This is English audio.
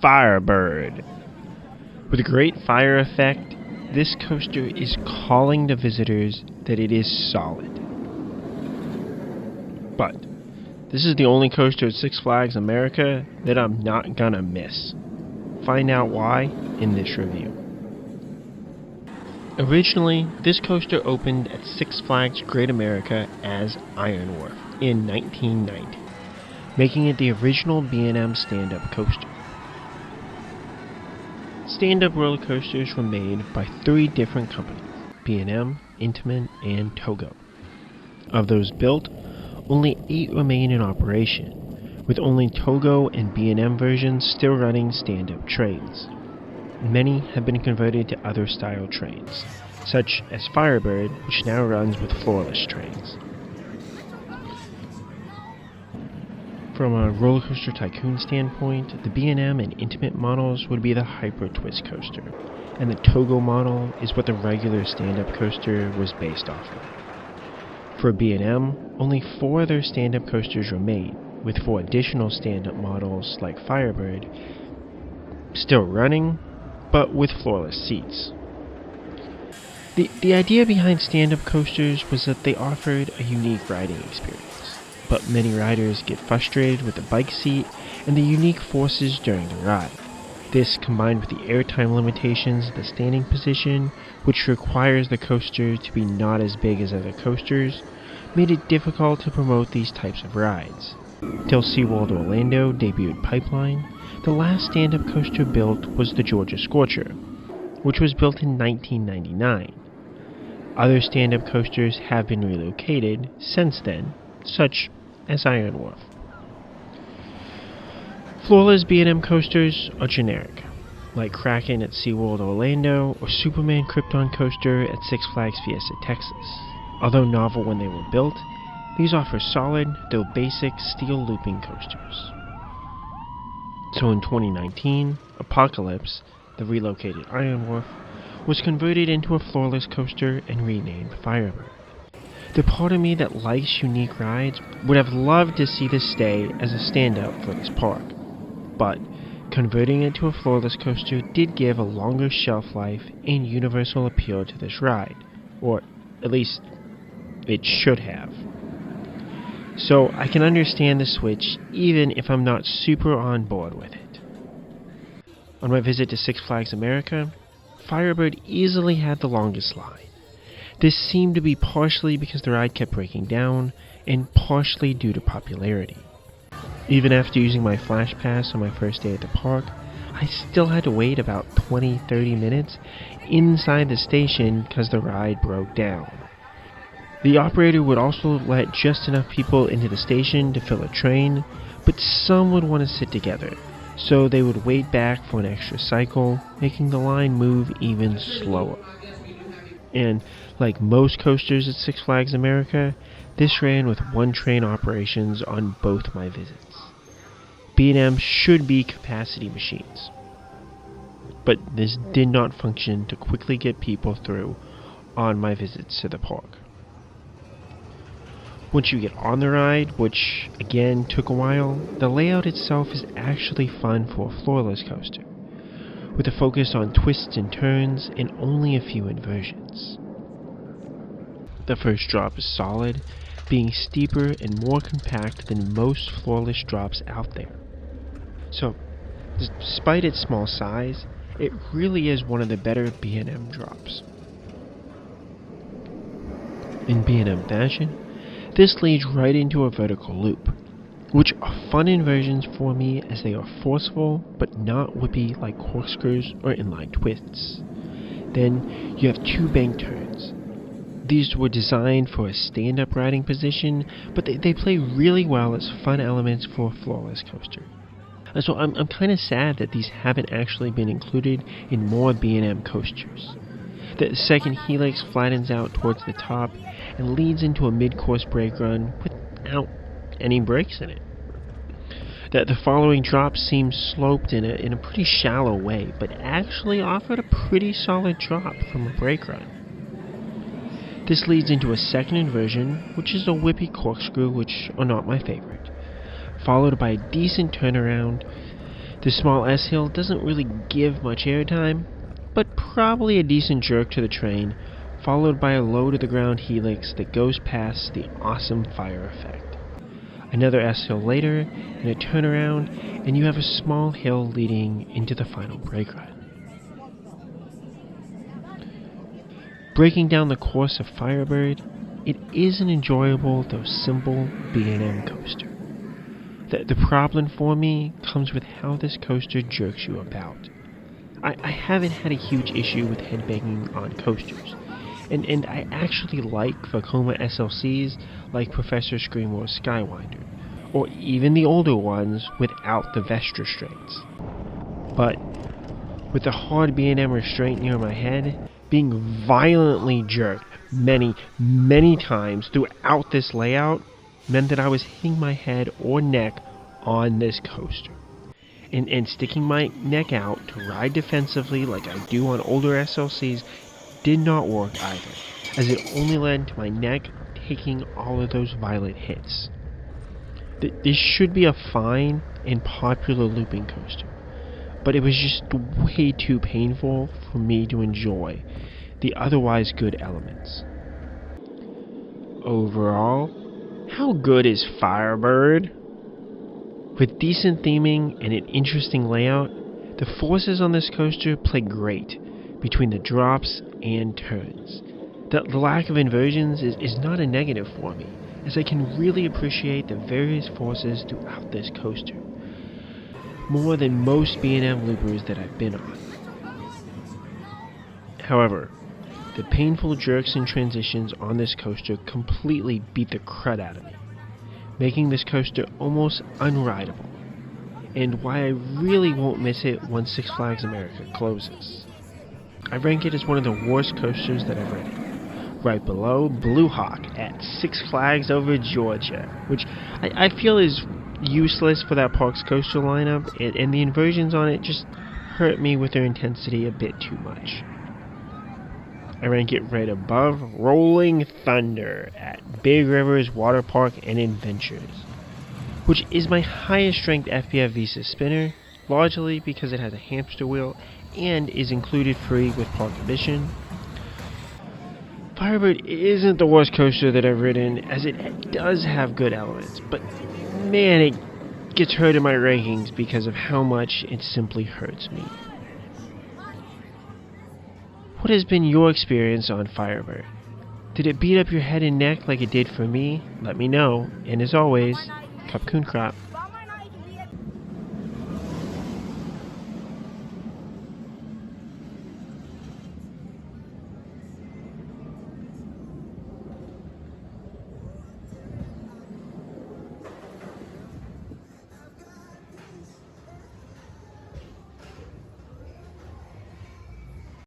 Firebird. With a great fire effect, this coaster is calling to visitors that it is solid. But this is the only coaster at Six Flags America that I'm not gonna miss. Find out why in this review. Originally, this coaster opened at Six Flags Great America as Iron Wharf in 1990, making it the original B&M Stand Up coaster. Stand Up roller coasters were made by 3 different companies, B&M, Intamin, and Togo. Of those built, only 8 remain in operation, with only Togo and B&M versions still running stand-up trains. Many have been converted to other style trains, such as Firebird, which now runs with floorless trains. From a roller coaster tycoon standpoint, the B&M and Intimate models would be the Hyper Twist coaster, and the Togo model is what the regular stand-up coaster was based off of. For B&M, only 4 of their stand-up coasters were made, with 4 additional stand-up models like Firebird still running, but with floorless seats. The idea behind stand-up coasters was that they offered a unique riding experience, but many riders get frustrated with the bike seat and the unique forces during the ride. This, combined with the airtime limitations of the standing position, which requires the coaster to be not as big as other coasters, made it difficult to promote these types of rides. Till SeaWorld Orlando debuted Pipeline, the last stand-up coaster built was the Georgia Scorcher, which was built in 1999. Other stand-up coasters have been relocated since then, such as Iron Wharf. Floorless B&M coasters are generic, like Kraken at SeaWorld Orlando or Superman Krypton Coaster at Six Flags Fiesta Texas. Although novel when they were built, these offer solid, though basic, steel looping coasters. So in 2019, Apocalypse, the relocated Iron Wharf, was converted into a floorless coaster and renamed Firebird. The part of me that likes unique rides would have loved to see this stay as a stand-up for this park, but converting it to a floorless coaster did give a longer shelf life and universal appeal to this ride, or at least it should have. So I can understand the switch even if I'm not super on board with it. On my visit to Six Flags America, Firebird easily had the longest line. This seemed to be partially because the ride kept breaking down, and partially due to popularity. Even after using my Flash Pass on my first day at the park, I still had to wait about 20-30 minutes inside the station because the ride broke down. The operator would also let just enough people into the station to fill a train, but some would want to sit together, so they would wait back for an extra cycle, making the line move even slower. And like most coasters at Six Flags America, this ran with one-train operations on both my visits. B&M should be capacity machines, but this did not function to quickly get people through on my visits to the park. Once you get on the ride, which again took a while, the layout itself is actually fun for a floorless coaster, with a focus on twists and turns and only a few inversions. The first drop is solid, being steeper and more compact than most floorless drops out there. So, despite its small size, it really is one of the better B&M drops. In B&M fashion, this leads right into a vertical loop, which are fun inversions for me as they are forceful but not whippy like corkscrews or inline twists. Then you have 2 bank turns. These were designed for a stand-up riding position, but they play really well as fun elements for a floorless coaster. So I'm kind of sad that these haven't actually been included in more B&M coasters. The second helix flattens out towards the top and leads into a mid-course brake run without any brakes in it. The following drop seems sloped in a pretty shallow way, but actually offered a pretty solid drop from a brake run. This leads into a second inversion, which is a whippy corkscrew, which are not my favorite, followed by a decent turnaround, The small S-hill doesn't really give much airtime, but probably a decent jerk to the train, followed by a low to the ground helix that goes past the awesome fire effect. Another S-hill later, and a turnaround, and you have a small hill leading into the final brake run. Breaking down the course of Firebird, it is an enjoyable though simple B&M coaster. The problem for me comes with how this coaster jerks you about. I haven't had a huge issue with headbanging on coasters, and I actually like Vekoma SLCs like Professor Screamwor's SkyRider, or even the older ones without the vest restraints. But with the hard B&M restraint near my head, being violently jerked many times throughout this layout meant that I was hitting my head or neck on this coaster. And sticking my neck out to ride defensively like I do on older SLCs did not work either, as it only led to my neck taking all of those violent hits. This should be a fine and popular looping coaster, but it was just way too painful for me to enjoy the otherwise good elements. Overall, how good is Firebird? With decent theming and an interesting layout, the forces on this coaster play great between the drops and turns. The lack of inversions is not a negative for me, as I can really appreciate the various forces throughout this coaster, more than most B&M loopers that I've been on. However, the painful jerks and transitions on this coaster completely beat the crud out of me, making this coaster almost unrideable, and why I really won't miss it once Six Flags America closes. I rank it as one of the worst coasters that I've ridden, right below Blue Hawk at Six Flags Over Georgia, which I feel is useless for that park's coaster lineup, and the inversions on it just hurt me with their intensity a bit too much. I rank it right above Rolling Thunder at Big River's Water Park and Adventures, which is my highest ranked FPF Visa spinner, largely because it has a hamster wheel and is included free with park admission. Firebird isn't the worst coaster that I've ridden, as it does have good elements, but man, it gets hurt in my rankings because of how much it simply hurts me. What has been your experience on Firebird? Did it beat up your head and neck like it did for me? Let me know, and as always, Cup Coon Crop.